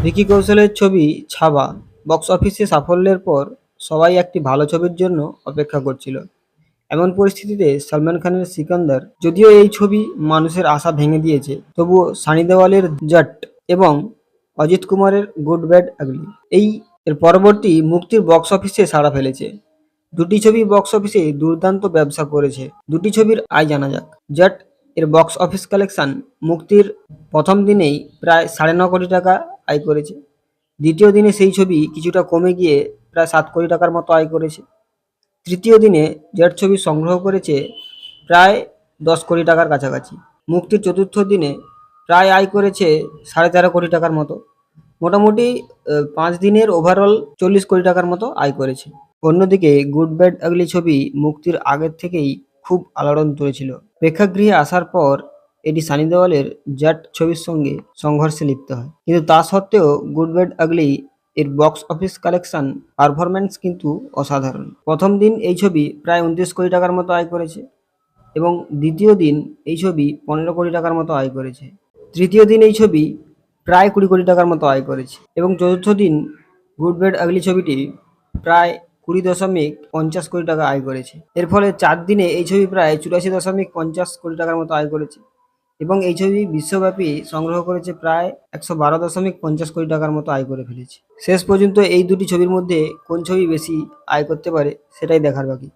ভিকি কৌশলের ছবি 'ছাবা' বক্স অফিসে সাফল্যের পর সবাই একটি ভালো ছবির জন্য অপেক্ষা করছিল। এমন পরিস্থিতিতে সলমন খানের 'সিকান্দার' যদিও এই ছবি মানুষের আশা ভেঙে দিয়েছে, তবুও সানি দেওয়ালের 'জট' এবং অজিত কুমারের 'গুড ব্যাড আগলি' এর পরবর্তী মুক্তির বক্স অফিসে সাড়া ফেলেছে। দুটি ছবি বক্স অফিসে দুর্দান্ত ব্যবসা করেছে। দুটি ছবির আয় জানা যাক। 'জট' এর বক্স অফিস কালেকশন মুক্তির প্রথম দিনেই প্রায় 9.5 কোটি টাকা আয় করেছে। দ্বিতীয় দিনে সেই ছবি কিছুটা কমে গিয়ে প্রায় 7 কোটি টাকার মতো আয় করেছে। তৃতীয় দিনে 'জট' ছবি সংগ্রহ করেছে প্রায় 10 কোটি টাকার কাছাকাছি। মুক্তির চতুর্থ দিনে প্রায় আয় করেছে 13.5 কোটি টাকার মতো। মোটামুটি 5 দিনের ওভারঅল 40 কোটি টাকার মতো আয় করেছে। অন্যদিকে 'গুড ব্যাড আগলি' ছবি মুক্তির আগের থেকেই খুব আলোড়ন তুলেছিল। প্রেক্ষাগৃহে আসার পর এটি সানি দেওয়ালের 'জট' ছবির সঙ্গে সংঘর্ষে লিপ্ত হয়। কিন্তু তা সত্ত্বেও 'গুড ব্যাড আগলি' এর বক্স অফিস কালেকশন পারফরম্যান্স কিন্তু অসাধারণ। প্রথম দিন এই ছবি প্রায় 29 কোটি টাকার মতো আয় করেছে এবং দ্বিতীয় দিন এই ছবি 15 কোটি টাকার মতো আয় করেছে। তৃতীয় দিন এই ছবি প্রায় 20 কোটি টাকার মতো আয় করেছে এবং চতুর্থ দিন 'গুড ব্যাড আগলি' ছবিটি প্রায় 20.50 কোটি টাকা আয় করেছে। এর ফলে 4 দিনে এই ছবি প্রায় 84.50 কোটি টাকার মতো আয় করেছে এবং এই ছবি বিশ্বব্যাপী সংগ্রহ করেছে প্রায় 112.50 কোটি টাকার মতো আয় করে ফেলেছে। শেষ পর্যন্ত এই দুটি ছবির মধ্যে কোন ছবি বেশি আয় করতে পারে সেটাই দেখার বাকি।